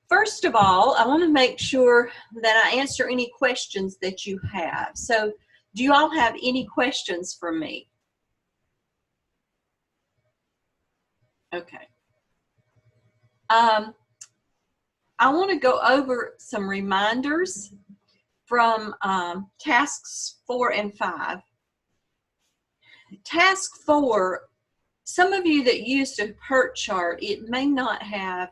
First of all, I want to make sure that I answer any questions that you have. So, do you all have any questions for me? Okay. I want to go over some reminders from tasks 4 and 5. Task 4, some of you that used a PERT chart, it may not have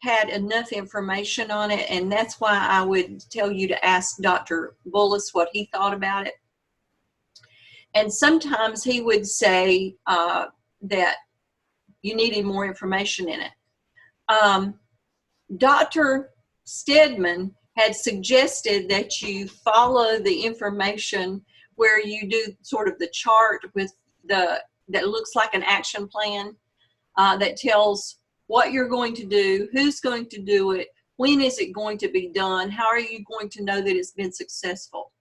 had enough information on it, and that's why I would tell you to ask Dr. Bullis what he thought about it. And sometimes he would say that you needed more information in it. Dr. Stedman had suggested that you follow the information where you do sort of the chart with that looks like an action plan that tells what you're going to do, who's going to do it, when is it going to be done, how are you going to know that it's been successful.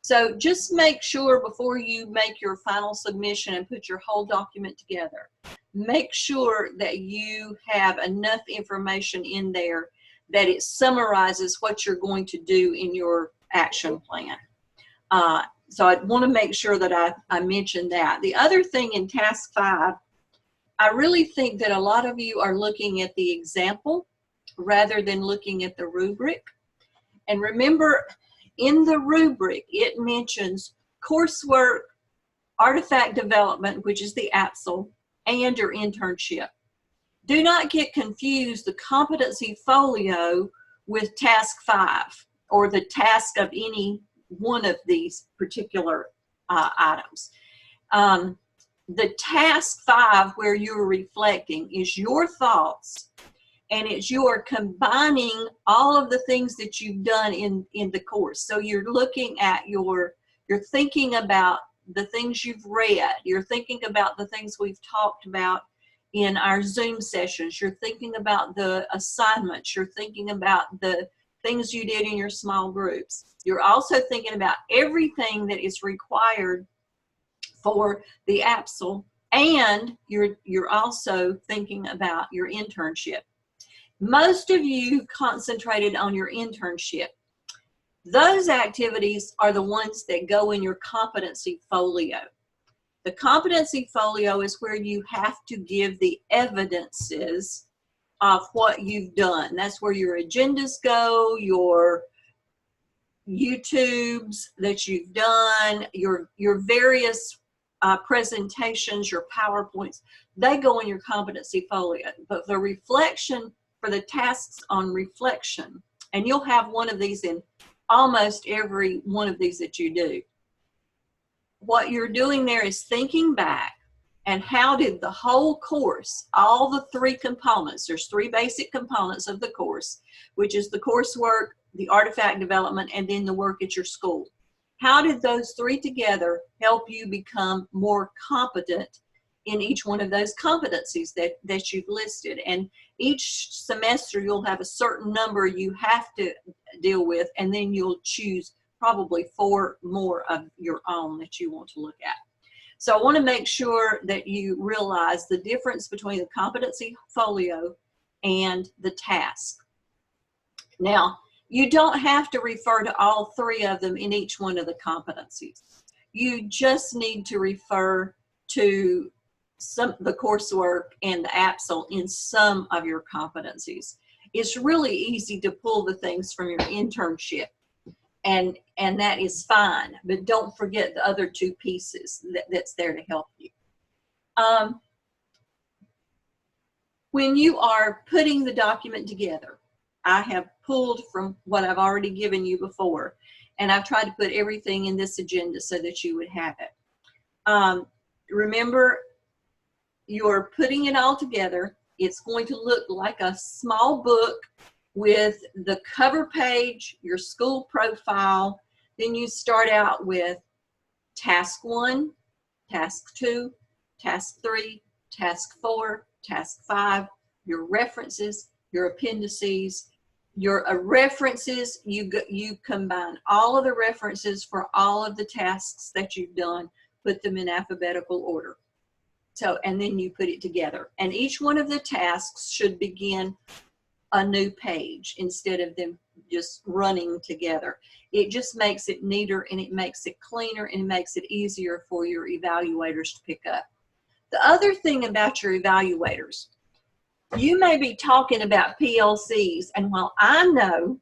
So just make sure before you make your final submission and put your whole document together, make sure that you have enough information in there that it summarizes what you're going to do in your action plan. So I want to make sure that I mention that. The other thing in task 5, I really think that a lot of you are looking at the example rather than looking at the rubric. And remember, in the rubric, it mentions coursework, artifact development, which is the AAPSL, and your internship. Do not get confused the competency folio with task 5 or the task of any one of these particular items. The task 5 where you're reflecting is your thoughts, and it's you're combining all of the things that you've done in the course. So you're looking at you're thinking about the things you've read, you're thinking about the things we've talked about in our Zoom sessions, you're thinking about the assignments, you're thinking about the things you did in your small groups. You're also thinking about everything that is required for the AAPSL, and you're also thinking about your internship. Most of you concentrated on your internship. Those activities are the ones that go in your competency folio. The competency folio is where you have to give the evidences of what you've done. That's where your agendas go, your YouTubes that you've done, your various presentations, your PowerPoints, they go in your competency folio. But the reflection for the tasks on reflection, and you'll have one of these in almost every one of these that you do. What you're doing there is thinking back and how did the whole course, all the 3 components, there's 3 basic components of the course, which is the coursework, the artifact development, and then the work at your school. How did those 3 together help you become more competent in each one of those competencies that you've listed? And each semester you'll have a certain number you have to deal with, and then you'll choose probably 4 more of your own that you want to look at. So I want to make sure that you realize the difference between the competency folio and the task. Now, you don't have to refer to all 3 of them in each one of the competencies. You just need to refer to the coursework and the AAPSL in some of your competencies. It's really easy to pull the things from your internship, and that is fine, but don't forget the other 2 pieces that's there to help you. When you are putting the document together, I have pulled from what I've already given you before, and I've tried to put everything in this agenda so that you would have it. Remember, you're putting it all together. It's going to look like a small book with the cover page, your school profile. Then you start out with task 1, task 2, task 3, task 4, task 5, your references, your appendices. Your references, you combine all of the references for all of the tasks that you've done, put them in alphabetical order. So, and then you put it together. And each one of the tasks should begin a new page instead of them just running together. It just makes it neater, and it makes it cleaner, and it makes it easier for your evaluators to pick up. The other thing about your evaluators, you may be talking about PLCs, and while I know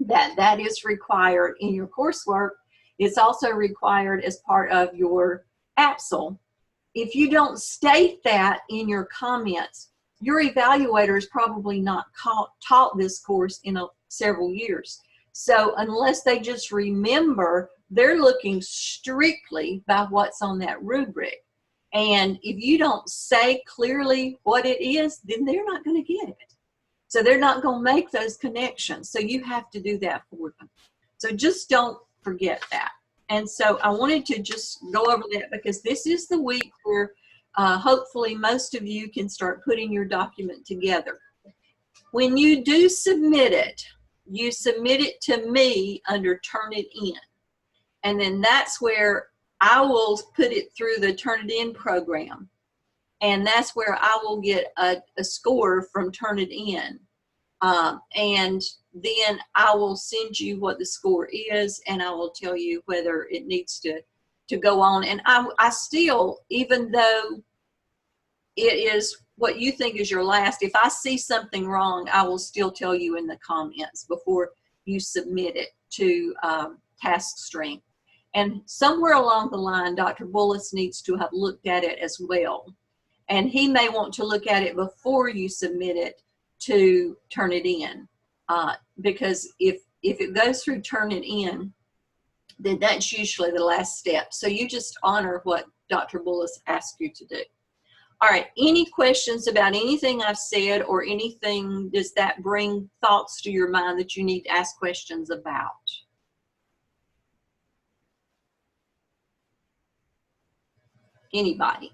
that that is required in your coursework, it's also required as part of your AAPSL. If you don't state that in your comments, your evaluator is probably not taught this course in several years. So unless they just remember, they're looking strictly by what's on that rubric. And if you don't say clearly what it is, then they're not going to get it. So they're not going to make those connections. So you have to do that for them. So just don't forget that. And so I wanted to just go over that because this is the week where hopefully most of you can start putting your document together. When you do submit it, you submit it to me under Turn It In. And then that's where I will put it through the Turn It In program. And that's where I will get a score from Turn It In. And then I will send you what the score is, and I will tell you whether it needs to go on. And I still, even though it is what you think is your last, if I see something wrong, I will still tell you in the comments before you submit it to TaskStream. And somewhere along the line, Dr. Bullis needs to have looked at it as well. And he may want to look at it before you submit it to Turn It In. Because if it goes through Turn It In, then that's usually the last step. So you just honor what Dr. Bullis asked you to do. All right, any questions about anything I've said or anything, does that bring thoughts to your mind that you need to ask questions about? Anybody?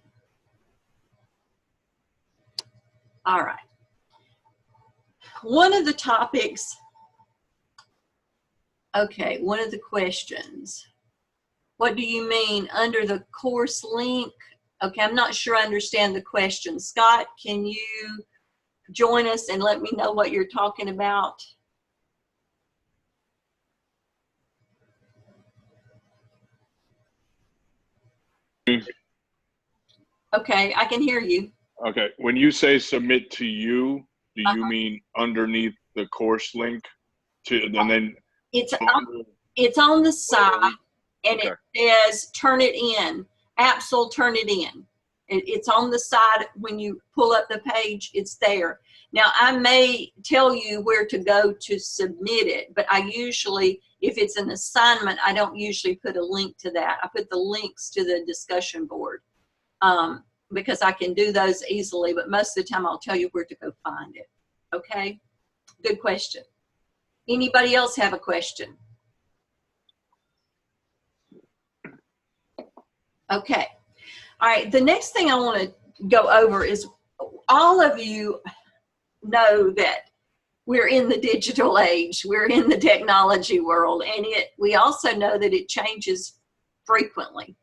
All right. One of the topics, okay, one of the questions, what do you mean under the course link? Okay, I'm not sure I understand the question. Scott, can you join us and let me know what you're talking about? Okay, I can hear you. Okay, when you say submit to you, do you mean underneath the course link? And then it's on the side, and okay. It says Turn It In. AAPSL Turn It In. It's on the side. When you pull up the page, it's there. Now, I may tell you where to go to submit it, but I usually, if it's an assignment, I don't usually put a link to that. I put the links to the discussion board because I can do those easily, but most of the time I'll tell you where to go find it. Okay? Good question. Anybody else have a question? Okay. All right. The next thing I want to go over is all of you know that we're in the digital age. We're in the technology world, and we also know that it changes frequently.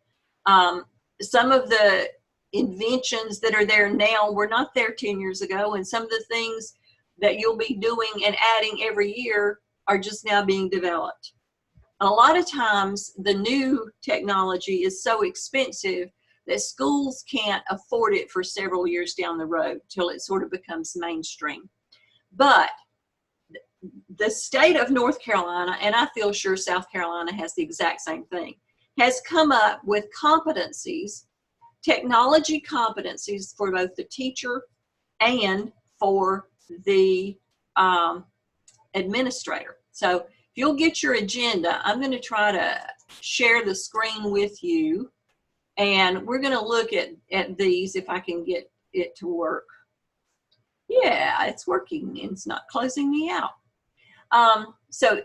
Some of the inventions that are there now were not there 10 years ago, and some of the things that you'll be doing and adding every year are just now being developed. A lot of times the new technology is so expensive that schools can't afford it for several years down the road till it sort of becomes mainstream. But the state of North Carolina, and I feel sure South Carolina has the exact same thing, has come up with competencies, technology competencies for both the teacher and for the administrator. So if you'll get your agenda, I'm going to try to share the screen with you, and we're going to look at these if I can get it to work. Yeah, it's working, and it's not closing me out. So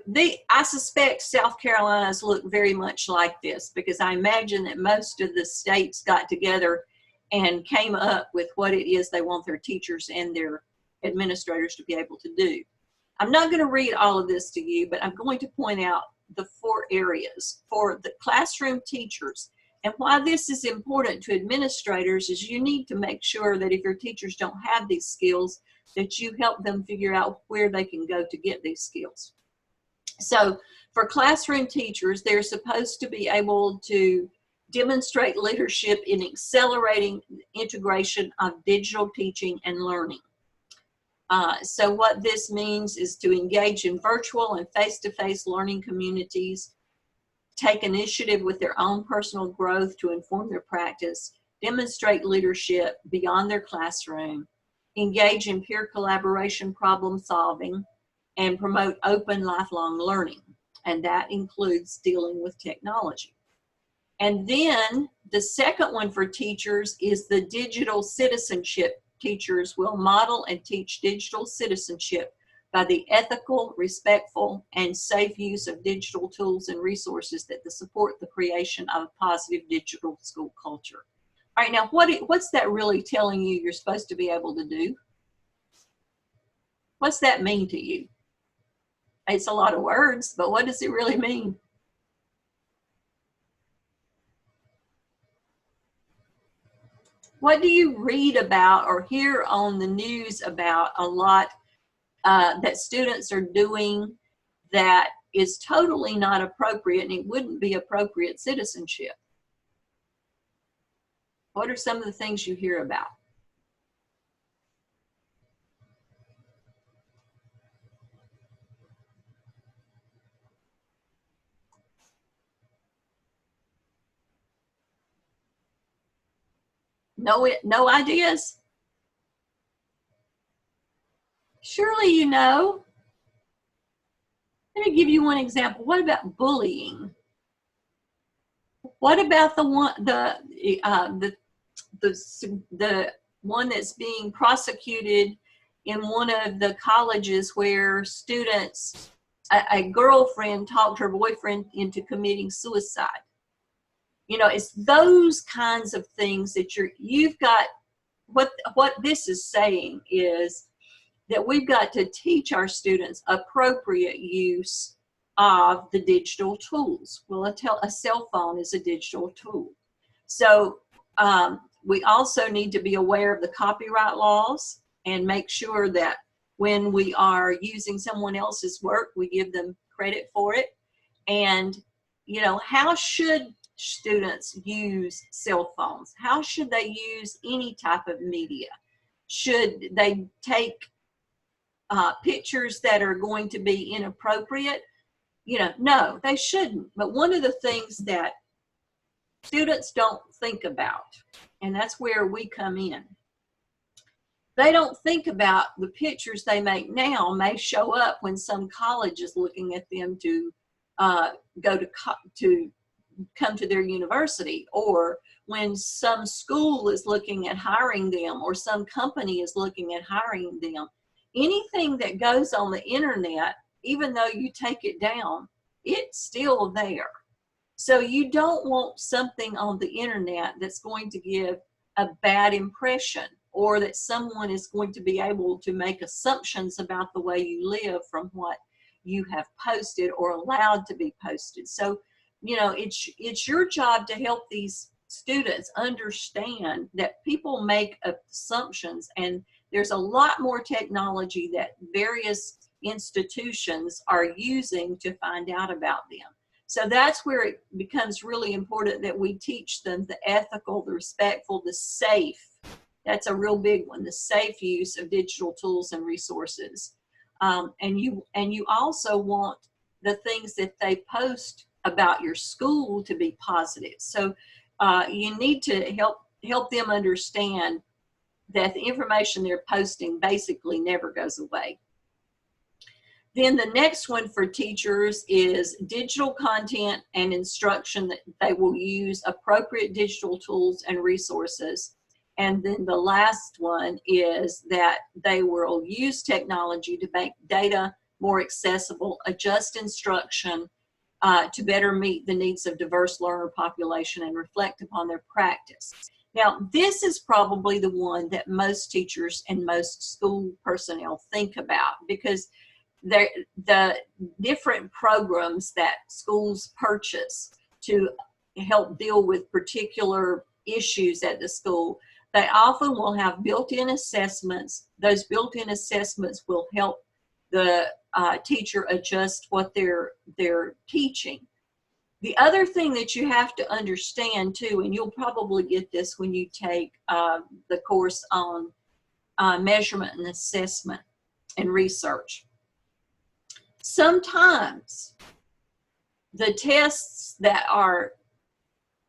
I suspect South Carolina's look very much like this, because I imagine that most of the states got together and came up with what it is they want their teachers and their administrators to be able to do. I'm not going to read all of this to you, but I'm going to point out the 4 areas. For the classroom teachers, And why this is important to administrators is you need to make sure that if your teachers don't have these skills, that you help them figure out where they can go to get these skills. So for classroom teachers, they're supposed to be able to demonstrate leadership in accelerating integration of digital teaching and learning. So what this means is to engage in virtual and face-to-face learning communities, take initiative with their own personal growth to inform their practice, demonstrate leadership beyond their classroom, engage in peer collaboration, problem solving, and promote open lifelong learning. And that includes dealing with technology. And then the second one for teachers is the digital citizenship. Teachers will model and teach digital citizenship by the ethical, respectful, and safe use of digital tools and resources that support the creation of a positive digital school culture. All right, now what's that really telling you you're supposed to be able to do? What's that mean to you? It's a lot of words, but what does it really mean? What do you read about or hear on the news about a lot that students are doing that is totally not appropriate, and it wouldn't be appropriate citizenship? What are some of the things you hear about? No ideas? Surely you know. Let me give you one example. What about bullying? What about the one that's being prosecuted in one of the colleges where students, a girlfriend talked her boyfriend into committing suicide? You know, it's those kinds of things that you've got. What this is saying is that we've got to teach our students appropriate use of the digital tools. Well, a cell phone is a digital tool. So we also need to be aware of the copyright laws and make sure that when we are using someone else's work, we give them credit for it. And, you know, how should students use cell phones? How should they use any type of media? Should they take pictures that are going to be inappropriate? You know, no, they shouldn't. But one of the things that students don't think about, and that's where we come in, they don't think about the pictures they make now may show up when some college is looking at them to come to their university, or when some school is looking at hiring them, or some company is looking at hiring them. Anything that goes on the internet, even though you take it down, it's still there. So you don't want something on the internet that's going to give a bad impression, or that someone is going to be able to make assumptions about the way you live from what you have posted or allowed to be posted. So, you know, it's your job to help these students understand that people make assumptions, and there's a lot more technology that various institutions are using to find out about them. So that's where it becomes really important that we teach them the ethical, the respectful, the safe. That's a real big one, the safe use of digital tools and resources. And you also want the things that they post about your school to be positive. So you need to help them understand that the information they're posting basically never goes away. Then the next one for teachers is digital content and instruction, that they will use appropriate digital tools and resources. And then the last one is that they will use technology to make data more accessible, adjust instruction to better meet the needs of diverse learner population, and reflect upon their practice. Now, this is probably the one that most teachers and most school personnel think about, because the different programs that schools purchase to help deal with particular issues at the school, they often will have built-in assessments. Those built-in assessments will help the teacher adjust what they're teaching. The other thing that you have to understand too, and you'll probably get this when you take the course on measurement and assessment and research. Sometimes the tests that are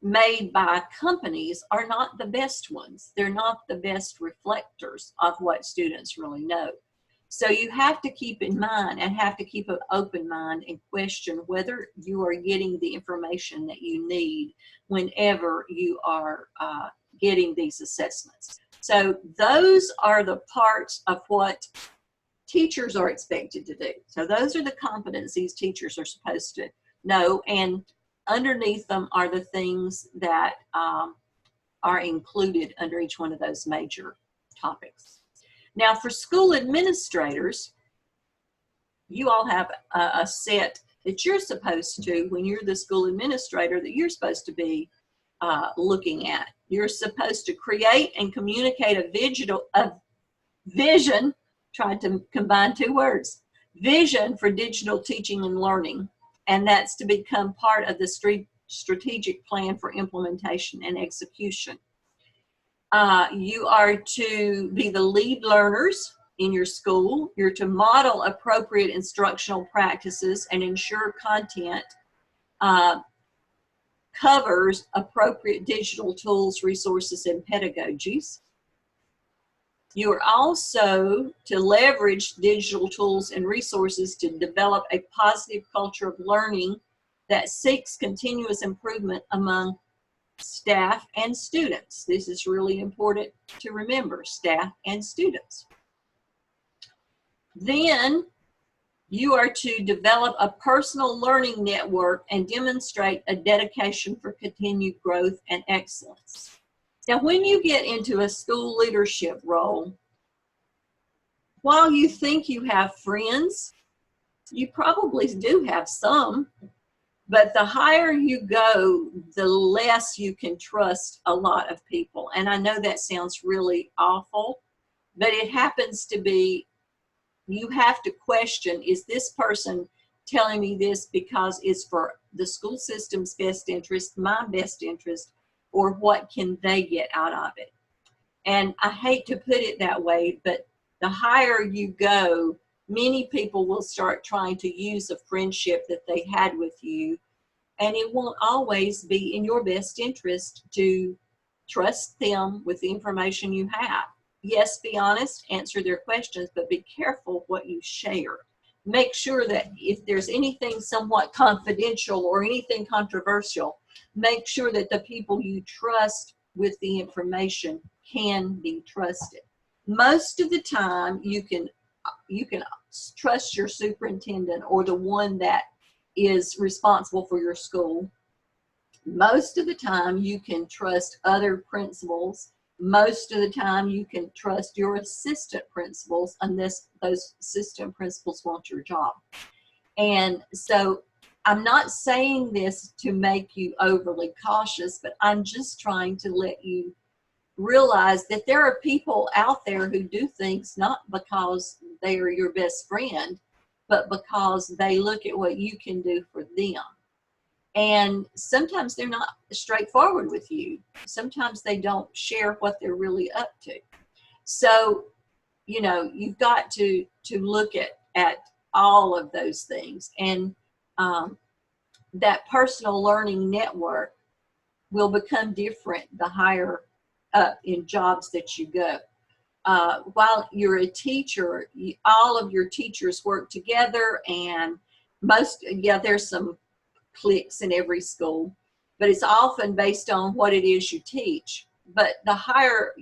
made by companies are not the best ones. They're not the best reflectors of what students really know. So you have to keep in mind and have to keep an open mind and question whether you are getting the information that you need whenever you are getting these assessments. So those are the parts of what teachers are expected to do. So those are the competencies teachers are supposed to know, and underneath them are the things that are included under each one of those major topics. Now for school administrators, you all have a set that you're supposed to, when you're the school administrator, that you're supposed to be looking at. You're supposed to create and communicate a vision, tried to combine two words, vision for digital teaching and learning. And that's to become part of the strategic plan for implementation and execution. You are to be the lead learners in your school. You're to model appropriate instructional practices and ensure content covers appropriate digital tools, resources, and pedagogies. You are also to leverage digital tools and resources to develop a positive culture of learning that seeks continuous improvement among staff and students. This is really important to remember, staff and students. Then you are to develop a personal learning network and demonstrate a dedication for continued growth and excellence. Now, when you get into a school leadership role, while you think you have friends, you probably do have some, but the higher you go, the less you can trust a lot of people. And I know that sounds really awful, but it happens to be, you have to question, is this person telling me this because it's for the school system's best interest, my best interest, or what can they get out of it? And I hate to put it that way, but the higher you go, many people will start trying to use a friendship that they had with you, and it won't always be in your best interest to trust them with the information you have. Yes, be honest, answer their questions, but be careful what you share. Make sure that if there's anything somewhat confidential or anything controversial, make sure that the people you trust with the information can be trusted. Most of the time, you can trust your superintendent or the one that is responsible for your school. Most of the time, you can trust other principals. Most of the time, you can trust your assistant principals unless those assistant principals want your job. And so I'm not saying this to make you overly cautious, but I'm just trying to let you realize that there are people out there who do things not because they are your best friend, but because they look at what you can do for them. And sometimes they're not straightforward with you. Sometimes they don't share what they're really up to. So, you know, you've got to look at all of those things. And that personal learning network will become different the higher up in jobs that you go. While you're a teacher, all of your teachers work together, and there's some cliques in every school, but it's often based on what it is you teach. But the higher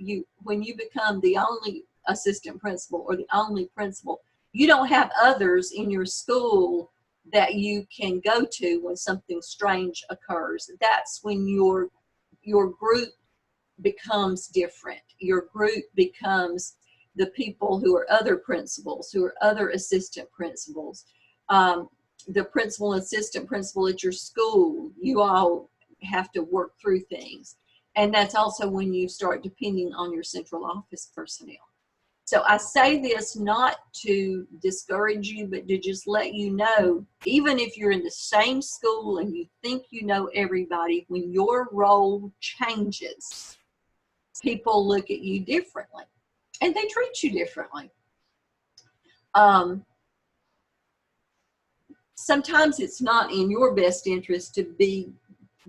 when you become the only assistant principal or the only principal, you don't have others in your school that you can go to when something strange occurs. That's when your group becomes different. Your group becomes the people who are other principals, who are other assistant principals, the principal and assistant principal at your school. You all have to work through things. And that's also when you start depending on your central office personnel. So I say this not to discourage you, but to just let you know, even if you're in the same school and you think you know everybody, when your role changes, people look at you differently and they treat you differently. Sometimes it's not in your best interest to be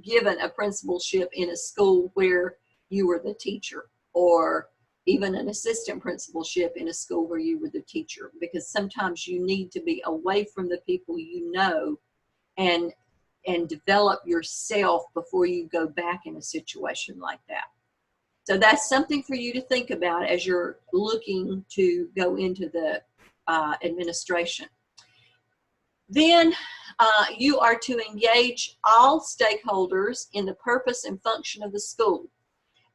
given a principalship in a school where you were the teacher, or even an assistant principalship in a school where you were the teacher, because sometimes you need to be away from the people you know and develop yourself before you go back in a situation like that. So that's something for you to think about as you're looking to go into the administration. Then you are to engage all stakeholders in the purpose and function of the school.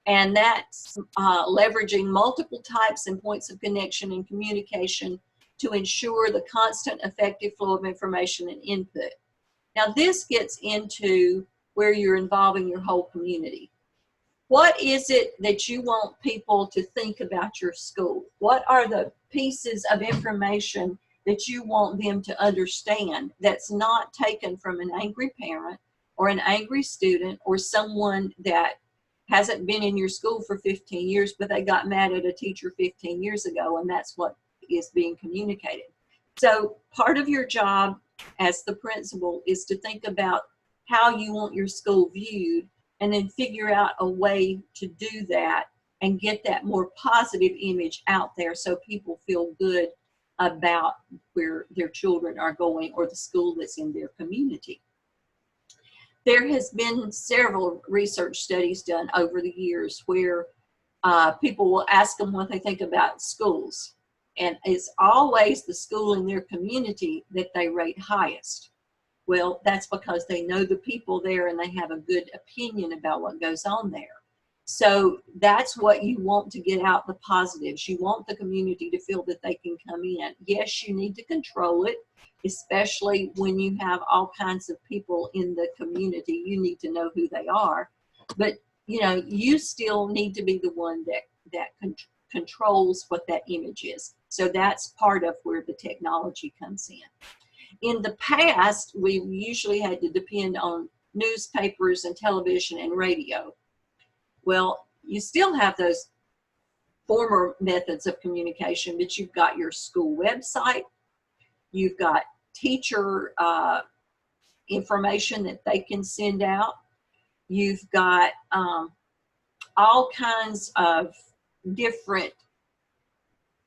And that's leveraging multiple types and points of connection and communication to ensure the constant effective flow of information and input. Now this gets into where you're involving your whole community. What is it that you want people to think about your school? What are the pieces of information that you want them to understand that's not taken from an angry parent or an angry student or someone that hasn't been in your school for 15 years, but they got mad at a teacher 15 years ago, and that's what is being communicated. So part of your job as the principal is to think about how you want your school viewed, and then figure out a way to do that and get that more positive image out there so people feel good about where their children are going or the school that's in their community. There has been several research studies done over the years where people will ask them what they think about schools. And it's always the school in their community that they rate highest. Well, that's because they know the people there and they have a good opinion about what goes on there. So that's what you want to get out, the positives. You want the community to feel that they can come in. Yes, you need to control it, especially when you have all kinds of people in the community. You need to know who they are. But, you know, you still need to be the one that controls what that image is. So that's part of where the technology comes in. In the past, we usually had to depend on newspapers and television and radio. Well, you still have those former methods of communication, but you've got your school website, you've got teacher information that they can send out, you've got all kinds of different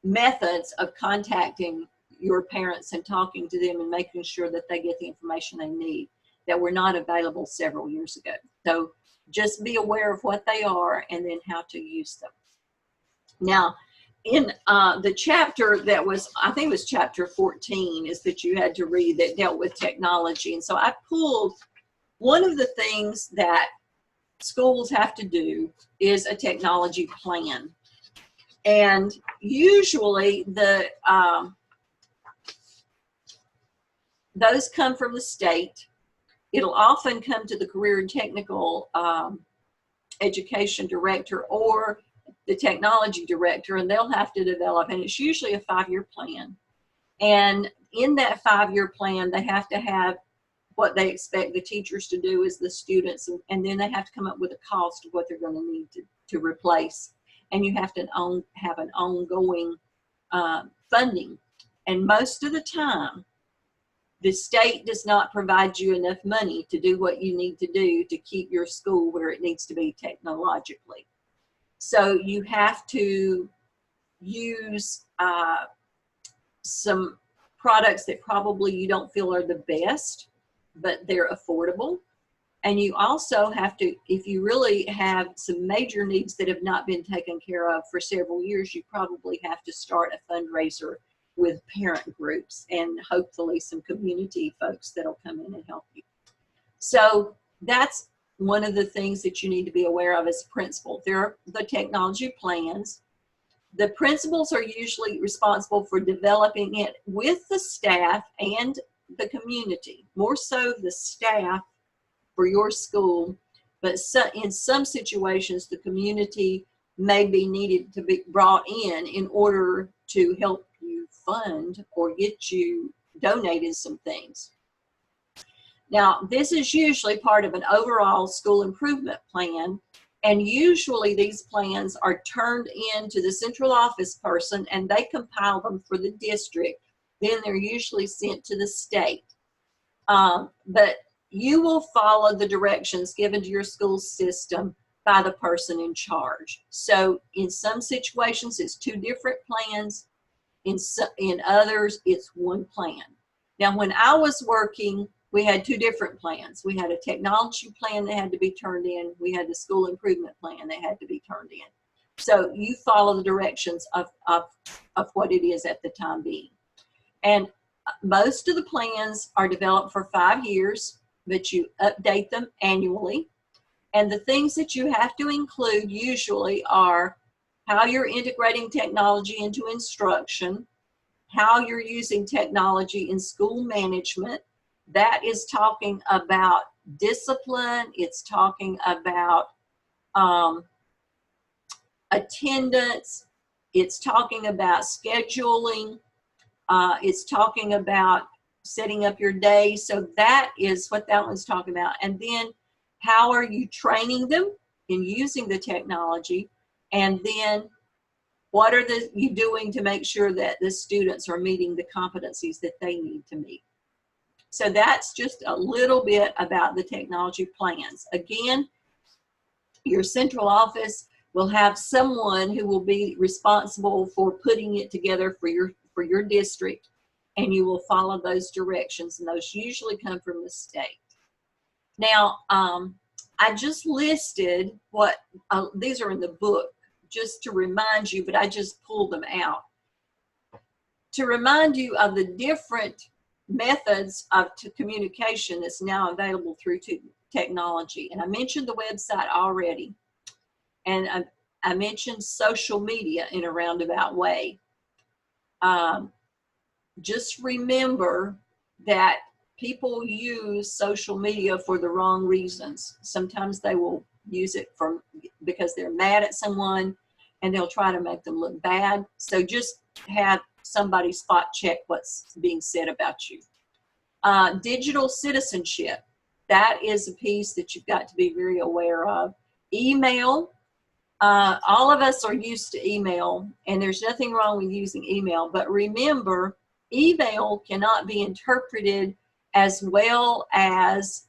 methods of contacting your parents and talking to them and making sure that they get the information they need that were not available several years ago. So just be aware of what they are and then how to use them. Now, in the chapter that was, I think it was chapter 14, is that you had to read that dealt with technology. And so I pulled one of the things that schools have to do is a technology plan. And usually those come from the state. It'll often come to the career and technical education director or the technology director, and they'll have to develop, and it's usually a 5-year plan. And in that 5-year plan, they have to have what they expect the teachers to do as the students, and then they have to come up with a cost of what they're going to need to replace. And you have to have an ongoing funding. And most of the time, the state does not provide you enough money to do what you need to do to keep your school where it needs to be technologically. So you have to use some products that probably you don't feel are the best, but they're affordable. And you also have to, if you really have some major needs that have not been taken care of for several years, you probably have to start a fundraiser with parent groups and hopefully some community folks that'll come in and help you. So that's one of the things that you need to be aware of as a principal. There are the technology plans. The principals are usually responsible for developing it with the staff and the community, more so the staff for your school But in some situations, the community may be needed to be brought in order to help you fund or get you donated some things. Now, this is usually part of an overall school improvement plan, and usually these plans are turned in to the central office person and they compile them for the district. Then they're usually sent to the state. But you will follow the directions given to your school system by the person in charge. So in some situations, it's 2 different plans. In others, it's 1 plan. Now, when I was working, we had 2 different plans. We had a technology plan that had to be turned in. We had the school improvement plan that had to be turned in. So you follow the directions of what it is at the time being. And most of the plans are developed for 5 years, but you update them annually. And the things that you have to include usually are how you're integrating technology into instruction, how you're using technology in school management. That is talking about discipline. It's talking about attendance. It's talking about scheduling. It's talking about setting up your day. So that is what that one's talking about. And then how are you training them in using the technology? And then what are you doing to make sure that the students are meeting the competencies that they need to meet? So that's just a little bit about the technology plans. Again, your central office will have someone who will be responsible for putting it together for your district, and you will follow those directions, and those usually come from the state. Now, I just listed what, these are in the book, just to remind you, but I just pulled them out to remind you of the different methods of communication that's now available through technology. And I mentioned the website already, and I mentioned social media in a roundabout way. Just remember that people use social media for the wrong reasons. Sometimes they will use it because they're mad at someone, and they'll try to make them look bad. So just have somebody spot check what's being said about you. Digital citizenship, that is a piece that you've got to be very aware of. Email, all of us are used to email, and there's nothing wrong with using email, but remember, email cannot be interpreted as well as,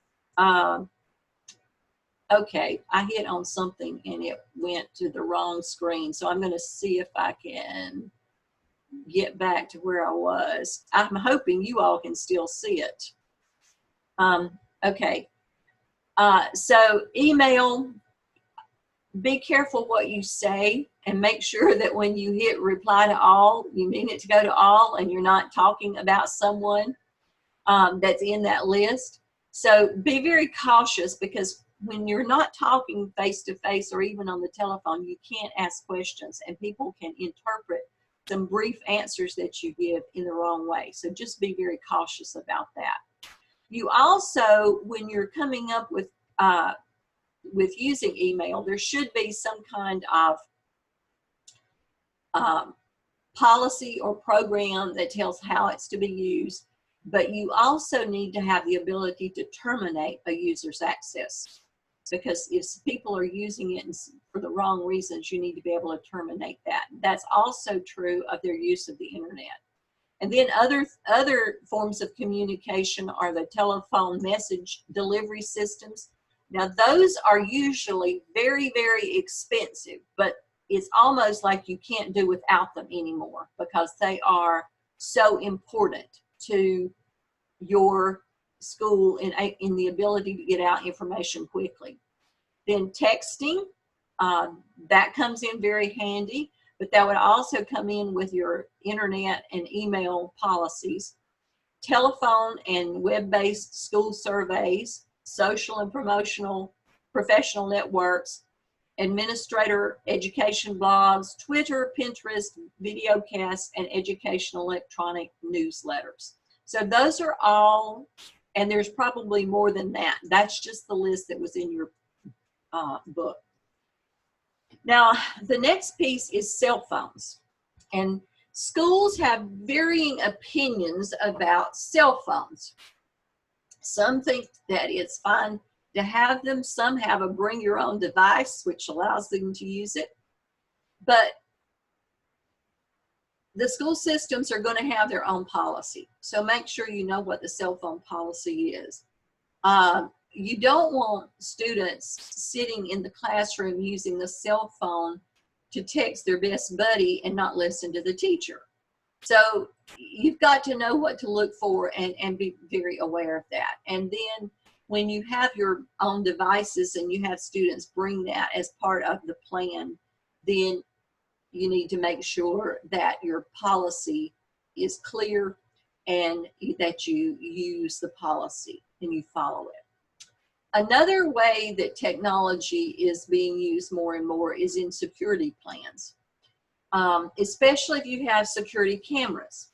okay, I hit on something and it went to the wrong screen, so I'm going to see if I can get back to where I was. I'm hoping you all can still see it. Okay, so email, be careful what you say, and make sure that when you hit reply to all, you mean it to go to all, and you're not talking about someone that's in that list. So be very cautious, because when you're not talking face to face or even on the telephone, you can't ask questions, and people can interpret some brief answers that you give in the wrong way. So just be very cautious about that. You also, when you're coming up with using email, there should be some kind of policy or program that tells how it's to be used, but you also need to have the ability to terminate a user's access, because if people are using it for the wrong reasons, you need to be able to terminate that. That's also true of their use of the internet. And then other forms of communication are the telephone message delivery systems. Now, those are usually very, very expensive, but it's almost like you can't do without them anymore, because they are so important to your school in the ability to get out information quickly. Then texting, that comes in very handy, but that would also come in with your internet and email policies. Telephone and web-based school surveys, social and professional networks, administrator education blogs, Twitter, Pinterest, videocasts, and educational electronic newsletters. So those are all, and there's probably more than that. That's just the list that was in your book. Now, the next piece is cell phones. And schools have varying opinions about cell phones. Some think that it's fine to have them. Some have a bring your own device, which allows them to use it. But the school systems are going to have their own policy. So make sure you know what the cell phone policy is. You don't want students sitting in the classroom using the cell phone to text their best buddy and not listen to the teacher. So you've got to know what to look for and be very aware of that. And then when you have your own devices and you have students bring that as part of the plan, then you need to make sure that your policy is clear and that you use the policy and you follow it. Another way that technology is being used more and more is in security plans, especially if you have security cameras.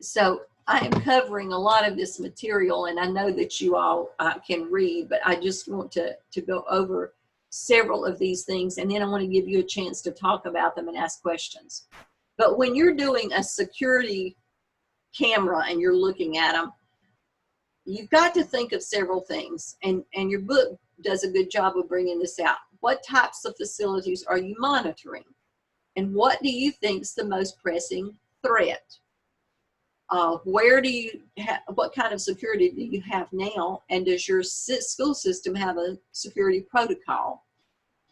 So I am covering a lot of this material, and I know that you all can read, but I just want to go over several of these things, and then I want to give you a chance to talk about them and ask questions. But when you're doing a security camera and you're looking at them, you've got to think of several things, and your book does a good job of bringing this out. What types of facilities are you monitoring? And what do you think is the most pressing threat? Where do you what kind of security do you have now? And does your school system have a security protocol?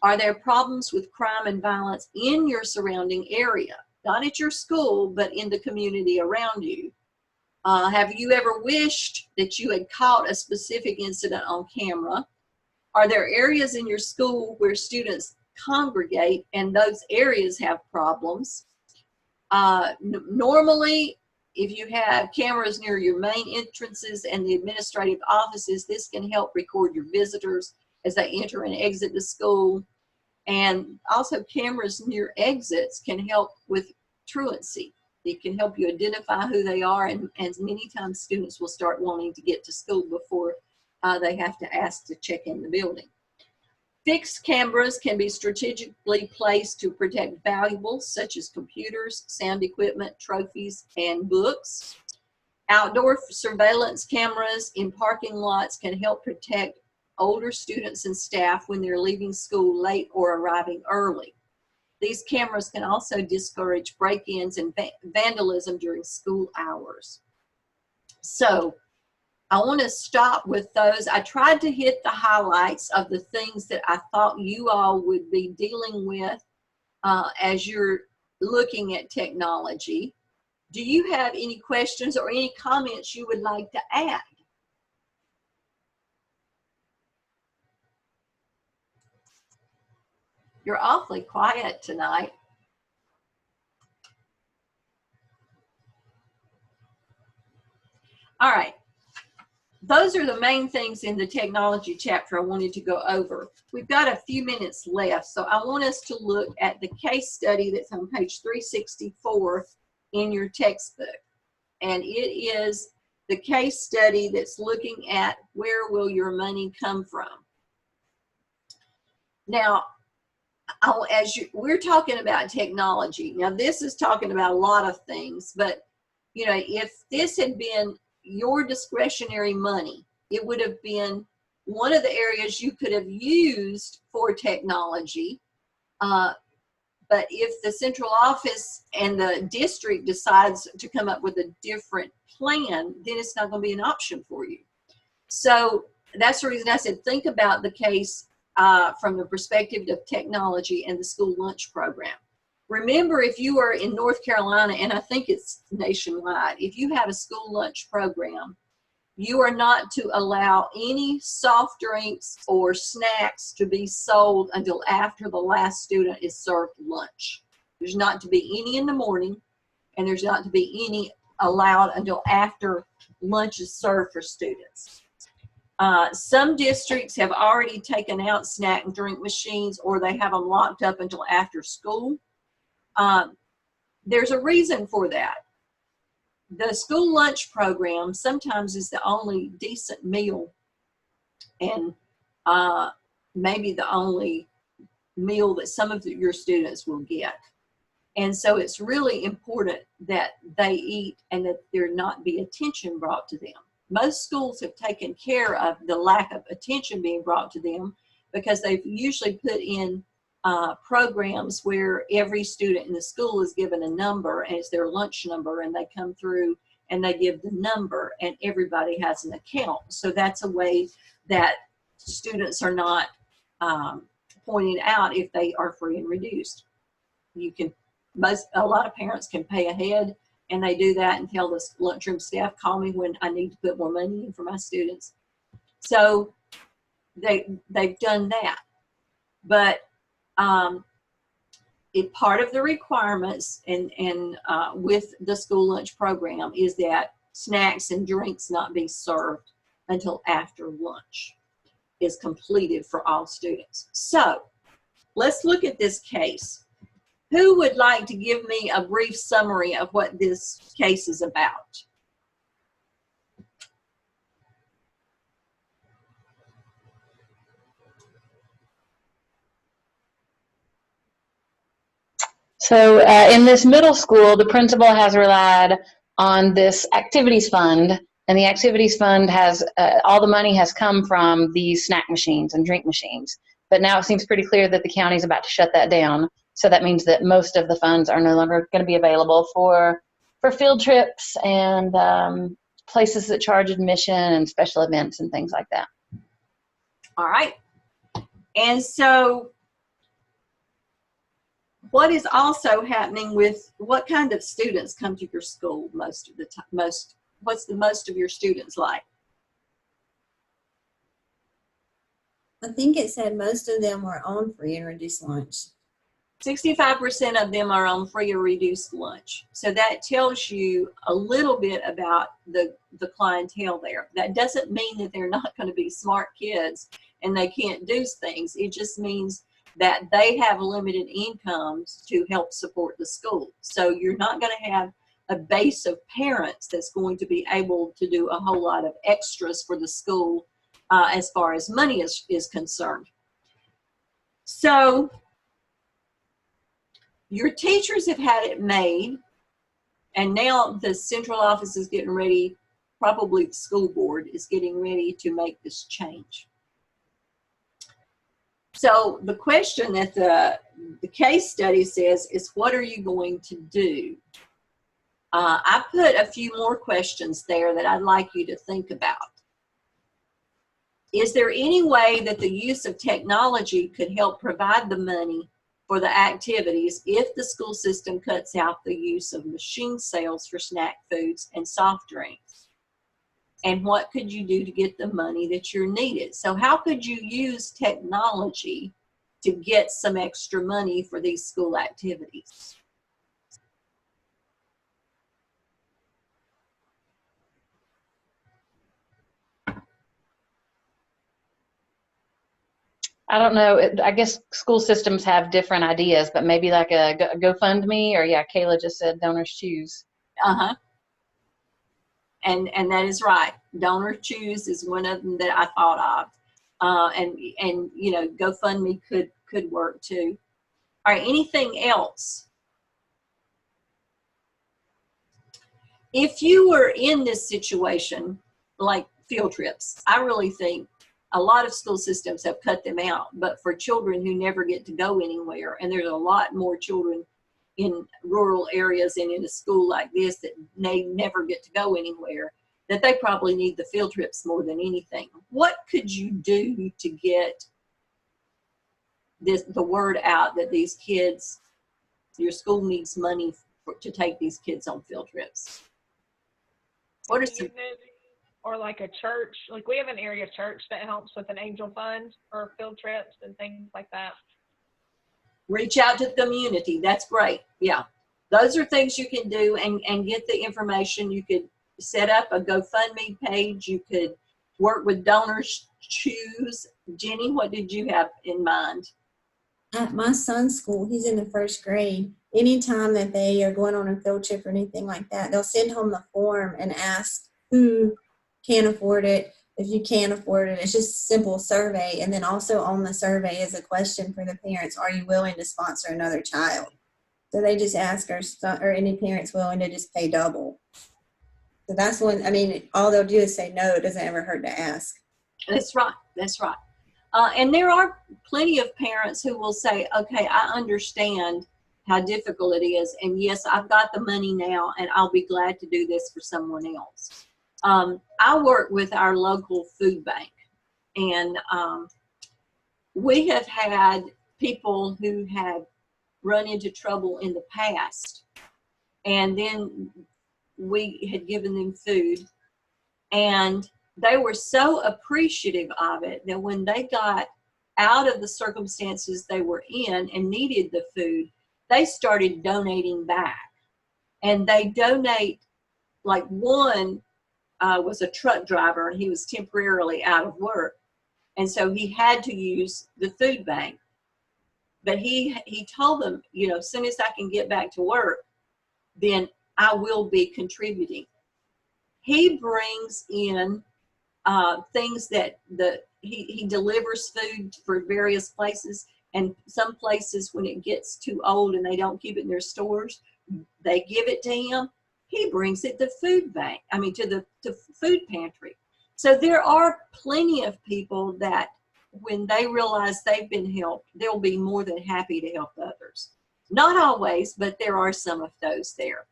Are there problems with crime and violence in your surrounding area? Not at your school, but in the community around you. Have you ever wished that you had caught a specific incident on camera? Are there areas in your school where students congregate and those areas have problems? Normally, if you have cameras near your main entrances and the administrative offices, this can help record your visitors as they enter and exit the school. And also cameras near exits can help with truancy. It can help you identify who they are, and many times students will start wanting to get to school before they have to ask to check in the building. Fixed cameras can be strategically placed to protect valuables such as computers, sound equipment, trophies, and books. Outdoor surveillance cameras in parking lots can help protect older students and staff when they're leaving school late or arriving early. These cameras can also discourage break-ins and vandalism during school hours. So I want to stop with those. I tried to hit the highlights of the things that I thought you all would be dealing with as you're looking at technology. Do you have any questions or any comments you would like to add? You're awfully quiet tonight. All right. Those are the main things in the technology chapter I wanted to go over. We've got a few minutes left, so I want us to look at the case study that's on page 364 in your textbook. And it is the case study that's looking at where will your money come from. Now, we're talking about technology. Now, this is talking about a lot of things, but you know, if this had been your discretionary money, it would have been one of the areas you could have used for technology. But if the central office and the district decides to come up with a different plan, then it's not going to be an option for you. So that's the reason I said think about the case from the perspective of technology and the school lunch program. Remember, if you are in North Carolina, and I think it's nationwide, if you have a school lunch program, you are not to allow any soft drinks or snacks to be sold until after the last student is served lunch. There's not to be any in the morning, and there's not to be any allowed until after lunch is served for students. Some districts have already taken out snack and drink machines, or they have them locked up until after school. There's a reason for that. The school lunch program sometimes is the only decent meal and maybe the only meal that some of your students will get. And so it's really important that they eat and that there not be attention brought to them. Most schools have taken care of the lack of attention being brought to them because they've usually put in programs where every student in the school is given a number, and it's their lunch number, and they come through and they give the number, and everybody has an account. So that's a way that students are not pointed out if they are free and reduced. You can, a lot of parents can pay ahead, and they do that and tell the lunchroom staff, call me when I need to put more money in for my students. So they've done that. But part of the requirements and with the school lunch program is that snacks and drinks not be served until after lunch is completed for all students. So let's look at this case. Who would like to give me a brief summary of what this case is about? So in this middle school, the principal has relied on this activities fund, and the activities fund has, all the money has come from these snack machines and drink machines. But now it seems pretty clear that the county is about to shut that down. So that means that most of the funds are no longer going to be available for field trips and places that charge admission and special events and things like that. All right. And so what is also happening with, what kind of students come to your school most of the time? What's the most of your students like? I think it said most of them were on free and reduced lunch. 65% of them are on free or reduced lunch. So that tells you a little bit about the clientele there. That doesn't mean that they're not going to be smart kids and they can't do things. It just means that they have limited incomes to help support the school. So you're not going to have a base of parents that's going to be able to do a whole lot of extras for the school as far as money is concerned. So your teachers have had it made, and now the central office is getting ready, probably the school board is getting ready to make this change. So the question that the case study says is, what are you going to do? I put a few more questions there that I'd like you to think about. Is there any way that the use of technology could help provide the money for the activities if the school system cuts out the use of machine sales for snack foods and soft drinks? And what could you do to get the money that you're needed? So how could you use technology to get some extra money for these school activities? I don't know. I guess school systems have different ideas, but maybe like a GoFundMe, or yeah, Kayla just said Donors Choose. Uh-huh. And that is right. Donor Choose is one of them that I thought of. And you know, GoFundMe could work too. All right, anything else? If you were in this situation, like field trips, I really think a lot of school systems have cut them out, but for children who never get to go anywhere, and there's a lot more children in rural areas and in a school like this that may never get to go anywhere, that they probably need the field trips more than anything. What could you do to get the word out that these kids, your school needs money to take these kids on field trips? What are some? Or like a church, like we have an area church that helps with an angel fund or field trips and things like that. Reach out to the community. That's great. Yeah. Those are things you can do and get the information. You could set up a GoFundMe page. You could work with Donors Choose. Jenny, what did you have in mind? At my son's school, he's in the 1st grade. Anytime that they are going on a field trip or anything like that, they'll send home the form and ask who can afford it, if you can't afford it. It's just a simple survey. And then also on the survey is a question for the parents: are you willing to sponsor another child? So they just ask, are any parents willing to just pay double? So that's when, I mean, all they'll do is say no. It doesn't ever hurt to ask. That's right. That's right. And there are plenty of parents who will say, okay, I understand how difficult it is. And yes, I've got the money now and I'll be glad to do this for someone else. I work with our local food bank, and we have had people who have run into trouble in the past, and then we had given them food, and they were so appreciative of it that when they got out of the circumstances they were in and needed the food, they started donating back. And they donate, like one was a truck driver, and he was temporarily out of work. And so he had to use the food bank. But he told them, you know, as soon as I can get back to work, then I will be contributing. He brings in things that he delivers food for various places, and some places when it gets too old and they don't keep it in their stores, they give it to him. He brings it to food bank, to food pantry. So there are plenty of people that when they realize they've been helped, they'll be more than happy to help others. Not always, but there are some of those there.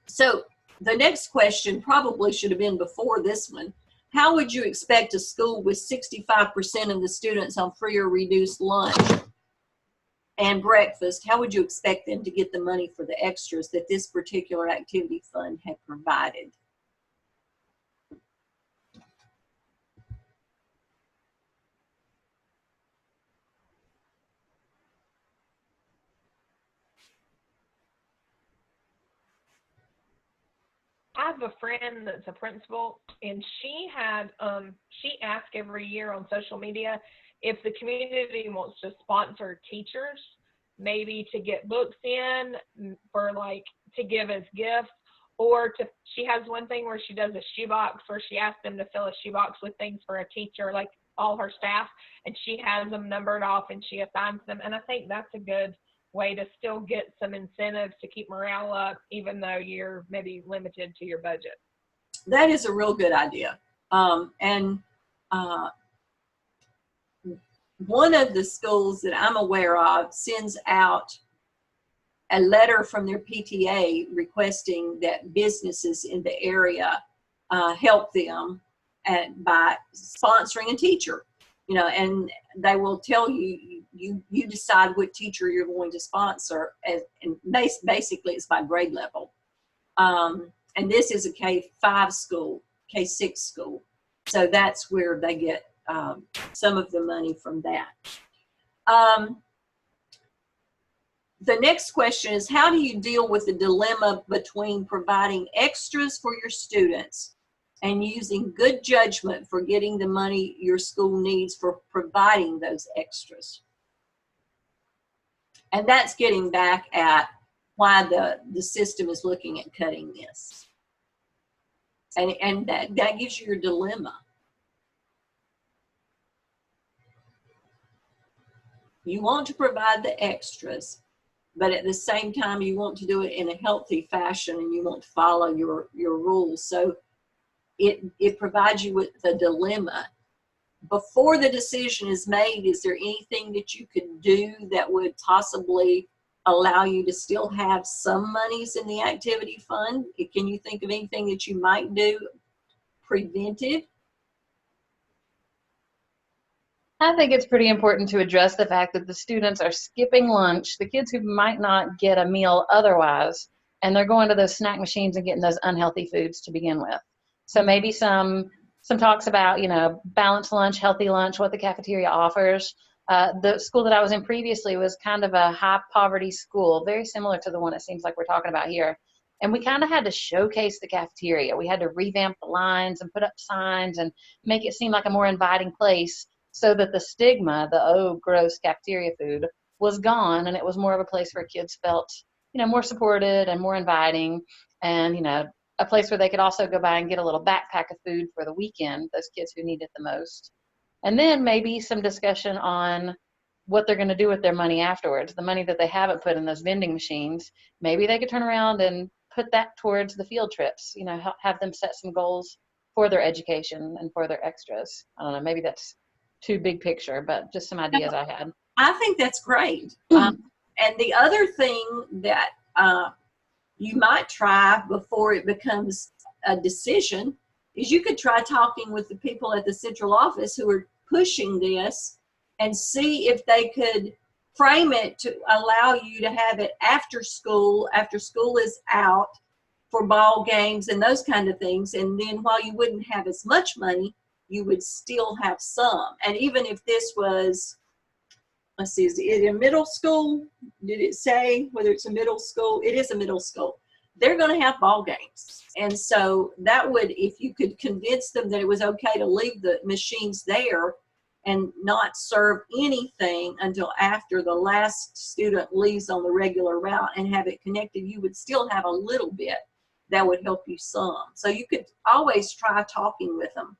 So the next question probably should have been before this one. How would you expect a school with 65% of the students on free or reduced lunch and breakfast, how would you expect them to get the money for the extras that this particular activity fund had provided? I have a friend that's a principal, and she asked every year on social media if the community wants to sponsor teachers, maybe to get books in for to give as gifts, or she has one thing where she does a shoebox where she asks them to fill a shoebox with things for a teacher, like all her staff, and she has them numbered off and she assigns them. And I think that's a good way to still get some incentives to keep morale up, even though you're maybe limited to your budget. That is a real good idea. One of the schools that I'm aware of sends out a letter from their PTA requesting that businesses in the area help them by sponsoring a teacher. You know, and they will tell you, you decide what teacher you're going to sponsor, and basically it's by grade level. And this is a K-5 school, K-6 school. So that's where they get some of the money from that. The next question is, how do you deal with the dilemma between providing extras for your students and using good judgment for getting the money your school needs for providing those extras? And that's getting back at why the system is looking at cutting this. And that gives you your dilemma. You want to provide the extras, but at the same time you want to do it in a healthy fashion, and you want to follow your rules. So it provides you with the dilemma. Before the decision is made, is there anything that you could do that would possibly allow you to still have some monies in the activity fund? Can you think of anything that you might do preventive? I think it's pretty important to address the fact that the students are skipping lunch, the kids who might not get a meal otherwise, and they're going to those snack machines and getting those unhealthy foods to begin with. So maybe some talks about, you know, balanced lunch, healthy lunch, what the cafeteria offers. The school that I was in previously was kind of a high poverty school, very similar to the one it seems like we're talking about here. And we kind of had to showcase the cafeteria. We had to revamp the lines and put up signs and make it seem like a more inviting place, so that the stigma, the oh, gross cafeteria food, was gone, and it was more of a place where kids felt, you know, more supported and more inviting. And, you know, a place where they could also go by and get a little backpack of food for the weekend, those kids who need it the most. And then maybe some discussion on what they're going to do with their money afterwards, the money that they haven't put in those vending machines. Maybe they could turn around and put that towards the field trips, you know, have them set some goals for their education and for their extras. I don't know, maybe that's too big picture, but just some ideas I had. I think that's great. And the other thing that you might try before it becomes a decision is you could try talking with the people at the central office who are pushing this and see if they could frame it to allow you to have it after school is out, for ball games and those kind of things. And then while you wouldn't have as much money, you would still have some. And even if this was, let's see, is it a middle school? Did it say whether it's a middle school? It is a middle school. They're going to have ball games. And so that would, if you could convince them that it was okay to leave the machines there and not serve anything until after the last student leaves on the regular route and have it connected, you would still have a little bit that would help you some. So you could always try talking with them.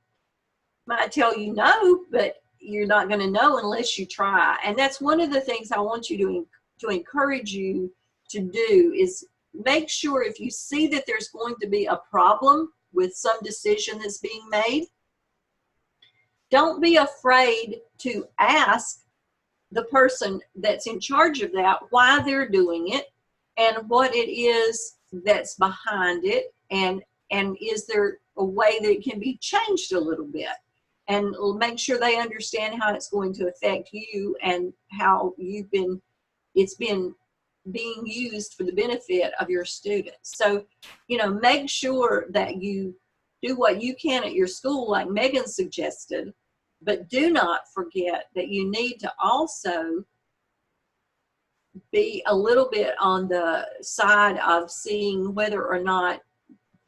Might tell you no, but you're not going to know unless you try. And that's one of the things I want you to encourage you to do is make sure if you see that there's going to be a problem with some decision that's being made, don't be afraid to ask the person that's in charge of that why they're doing it and what it is that's behind it, and is there a way that it can be changed a little bit, and make sure they understand how it's going to affect you and how it's been being used for the benefit of your students. So, you know, make sure that you do what you can at your school, like Megan suggested, but do not forget that you need to also be a little bit on the side of seeing whether or not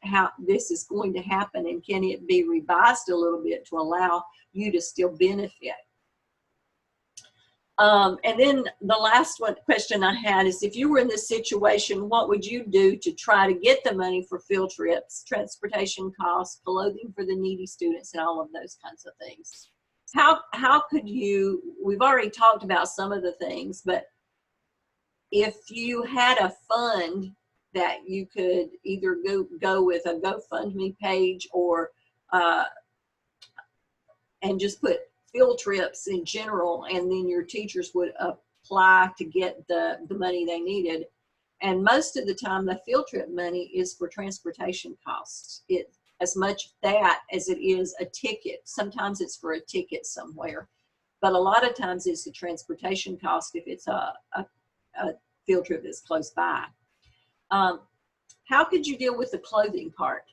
how this is going to happen, and can it be revised a little bit to allow you to still benefit. And then the last question I had is, if you were in this situation, what would you do to try to get the money for field trips, transportation costs, clothing for the needy students, and all of those kinds of things? How could you, we've already talked about some of the things, but if you had a fund that you could either go with a GoFundMe page or and just put field trips in general, and then your teachers would apply to get the money they needed. And most of the time the field trip money is for transportation costs. It as much that as it is a ticket. Sometimes it's for a ticket somewhere, but a lot of times it's the transportation cost if it's a field trip that's close by. How could you deal with the clothing part?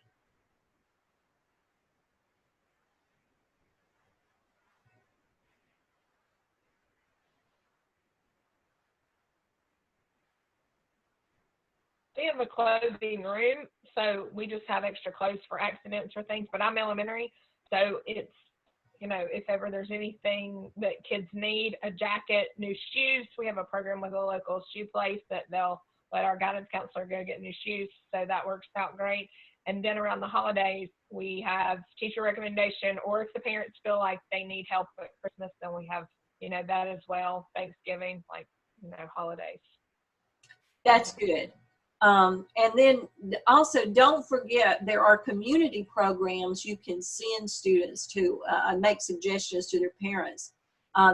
We have a clothing room, so we just have extra clothes for accidents or things, but I'm elementary, so it's, you know, if ever there's anything that kids need, a jacket, new shoes, we have a program with a local shoe place that they'll let our guidance counselor go get new shoes, so that works out great. And then around the holidays, we have teacher recommendation, or if the parents feel like they need help at Christmas, then we have, you know, that as well, Thanksgiving, like, you know, holidays. That's good. And then also don't forget there are community programs you can send students to, make suggestions to their parents.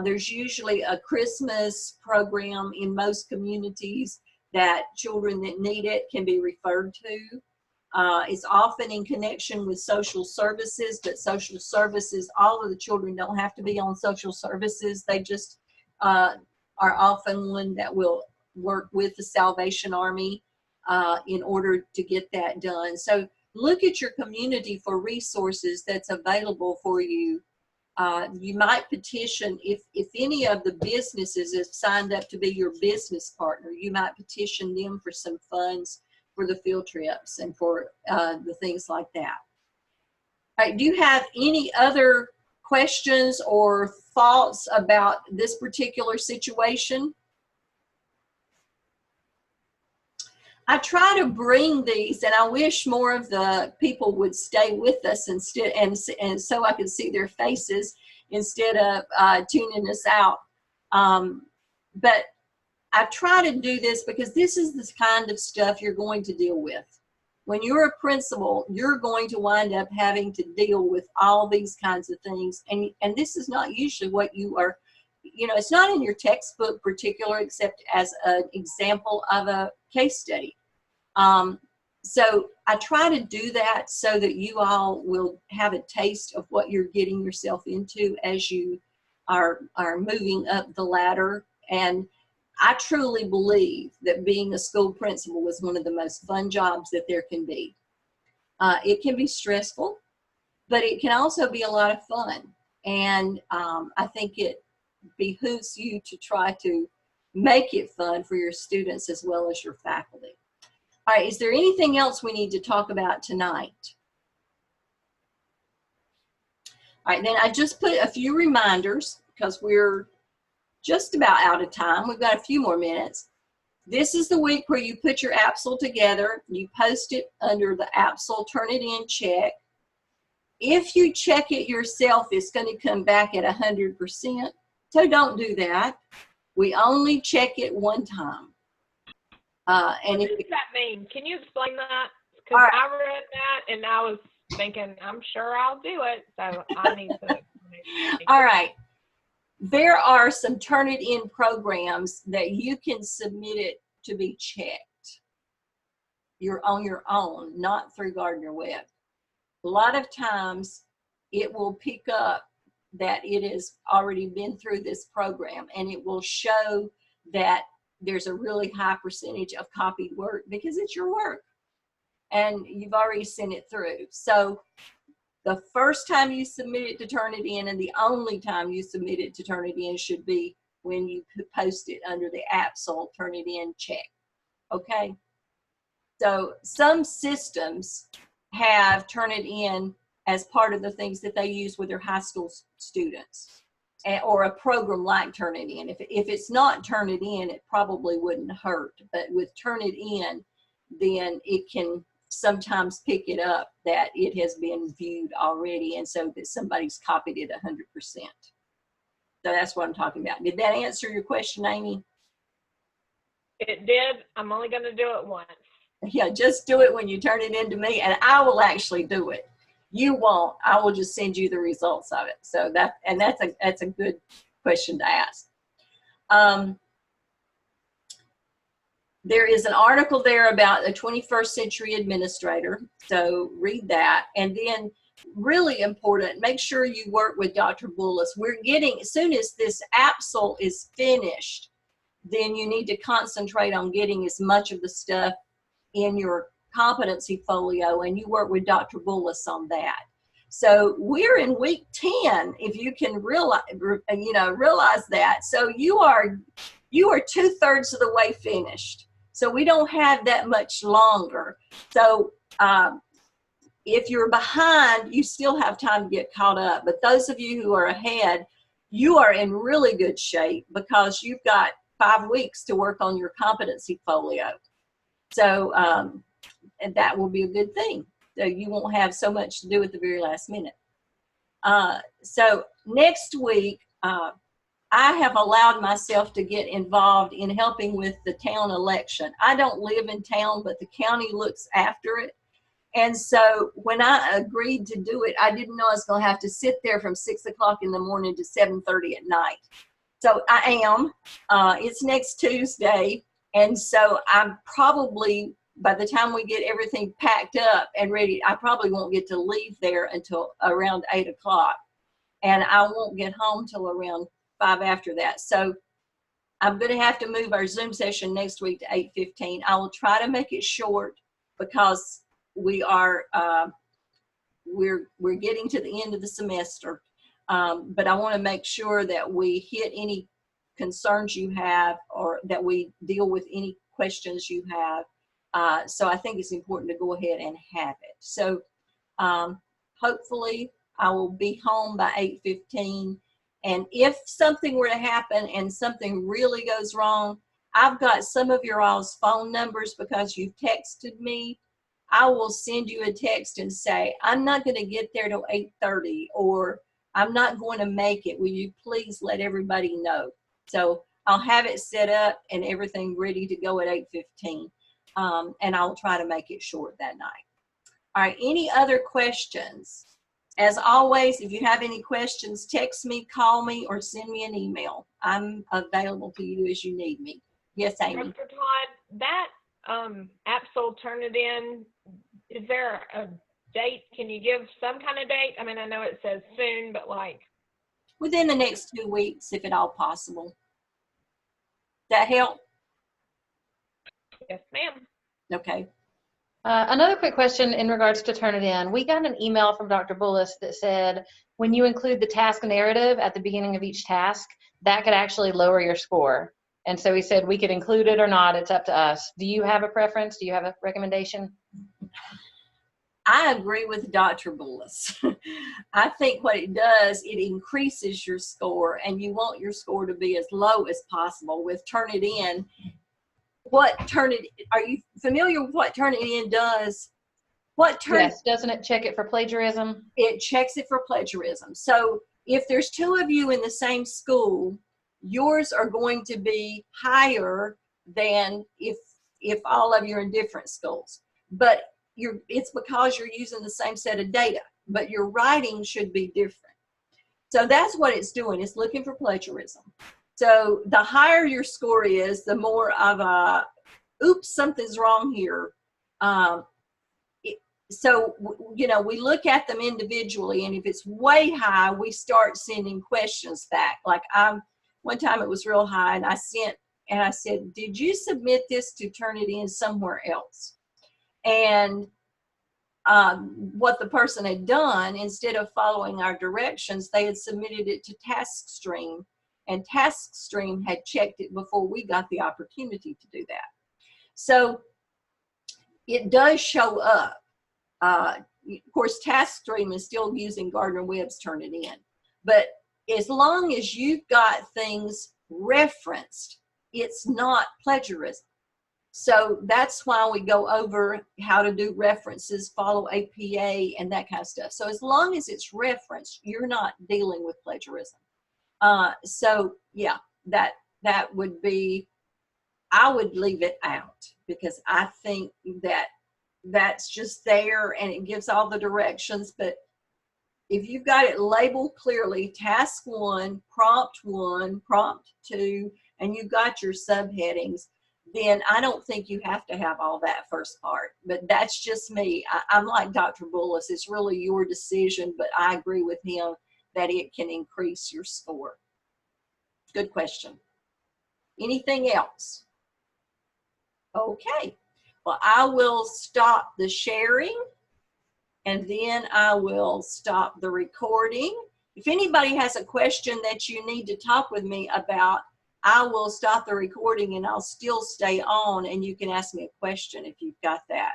There's usually a Christmas program in most communities that children that need it can be referred to. It's often in connection with social services, but social services, all of the children don't have to be on social services. They just are often one that will work with the Salvation Army in order to get that done. So look at your community for resources that's available for you. You might petition, if any of the businesses have signed up to be your business partner, you might petition them for some funds for the field trips and for the things like that. All right, do you have any other questions or thoughts about this particular situation? I try to bring these, and I wish more of the people would stay with us instead, and so I could see their faces instead of tuning us out. But I try to do this because this is the kind of stuff you're going to deal with. When you're a principal, you're going to wind up having to deal with all these kinds of things, and this is not usually what you are. You know, it's not in your textbook particular, except as an example of a case study. So I try to do that so that you all will have a taste of what you're getting yourself into as you are moving up the ladder. And I truly believe that being a school principal is one of the most fun jobs that there can be. It can be stressful, but it can also be a lot of fun. And I think it behooves you to try to make it fun for your students as well as your faculty. All right, is there anything else we need to talk about tonight? All right, then I just put a few reminders because we're just about out of time. We've got a few more minutes. This is the week where you put your AAPSL together. You post it under the AAPSL Turn It In check. If you check it yourself, it's going to come back at 100%. So don't do that. We only check it one time. And what does that mean? Can you explain that? Because right. I read that and I was thinking, I'm sure I'll do it. So I need to. All right. There are some Turn It In programs that you can submit it to be checked. You're on your own, not through Gardner Webb. A lot of times it will pick up that it has already been through this program, and it will show that there's a really high percentage of copied work because it's your work and you've already sent it through. So the first time you submit it to Turn It In and the only time you submit it to Turn It In should be when you post it under the AAPSL Turn It In check. Okay? So some systems have Turn It In as part of the things that they use with their high school students, or a program like Turn It In. If it's not Turn It In, it probably wouldn't hurt. But with Turn It In, then it can sometimes pick it up that it has been viewed already, and so that somebody's copied it 100%. So that's what I'm talking about. Did that answer your question, Amy? It did. I'm only going to do it once. Yeah, just do it when you turn it into me, and I will actually do it. You won't. I will just send you the results of it. So that's a good question to ask. There is an article there about a 21st century administrator. So read that. And then really important, make sure you work with Dr. Bullis. We're getting, as soon as this AAPSL is finished, then you need to concentrate on getting as much of the stuff in your competency folio, and you work with Dr. Bullis on that. So we're in week 10, if you can realize that. So you are 2/3 of the way finished. So we don't have that much longer. So if you're behind, you still have time to get caught up. But those of you who are ahead, you are in really good shape because you've got 5 weeks to work on your competency folio. So, and that will be a good thing. So you won't have so much to do at the very last minute. So next week, I have allowed myself to get involved in helping with the town election. I don't live in town, but the county looks after it. And so when I agreed to do it, I didn't know I was going to have to sit there from 6 o'clock in the morning to 7:30 at night. So I am. It's next Tuesday. And so I'm probably, by the time we get everything packed up and ready, I probably won't get to leave there until around 8 o'clock. And I won't get home till around 5 after that. So I'm going to have to move our Zoom session next week to 8:15. I will try to make it short because we are we're getting to the end of the semester. But I want to make sure that we hit any concerns you have, or that we deal with any questions you have. So I think it's important to go ahead and have it. So hopefully I will be home by 8:15. And if something were to happen and something really goes wrong, I've got some of your all's phone numbers because you've texted me. I will send you a text and say, I'm not going to get there till 8:30, or I'm not going to make it. Will you please let everybody know? So I'll have it set up and everything ready to go at 8:15. And I'll try to make it short that night. All right, any other questions? As always, if you have any questions, text me, call me, or send me an email. I'm available to you as you need me. Yes, Amy. Dr. Todd, that AAPSL Turnitin, is there a date? Can you give some kind of date? I mean, I know it says soon, but like Within the next 2 weeks, if at all possible. That help? yes, ma'am. Okay. Another quick question in regards to Turnitin. We got an email from Dr. Bullis that said when you include the task narrative at the beginning of each task, that could actually lower your score. And so he said we could include it or not. It's up to us. Do you have a preference? Do you have a recommendation? I agree with Dr. Bullis. I think what it does, it increases your score, and you want your score to be as low as possible with Turnitin. Are you familiar with what Turnitin does? Yes, doesn't it check it for plagiarism? It checks it for plagiarism. So if there's 2 of you in the same school, yours are going to be higher than if all of you are in different schools. But it's because you're using the same set of data, but your writing should be different. So that's what it's doing. It's looking for plagiarism. So the higher your score is, the more of a, oops, something's wrong here. So, you know, we look at them individually, and if it's way high, we start sending questions back. Like one time it was real high, and I said, did you submit this to turn it in somewhere else? And what the person had done, instead of following our directions, they had submitted it to TaskStream, and TaskStream had checked it before we got the opportunity to do that. So it does show up. Of course, TaskStream is still using Gardner-Webb's Turnitin, but as long as you've got things referenced, it's not plagiarism. So that's why we go over how to do references, follow APA, and that kind of stuff. So as long as it's referenced, you're not dealing with plagiarism. So yeah, that would be, I would leave it out, because I think that that's just there and it gives all the directions. But if you've got it labeled clearly, task 1, prompt 1, prompt 2, and you've got your subheadings, then I don't think you have to have all that first part. But that's just me. I'm like Dr. Bullis. It's really your decision, but I agree with him that it can increase your score. Good question. Anything else? Okay. Well, I will stop the sharing, and then I will stop the recording. If anybody has a question that you need to talk with me about, I will stop the recording and I'll still stay on, and you can ask me a question if you've got that.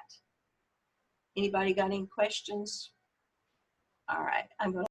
Anybody got any questions? All right, I'm going to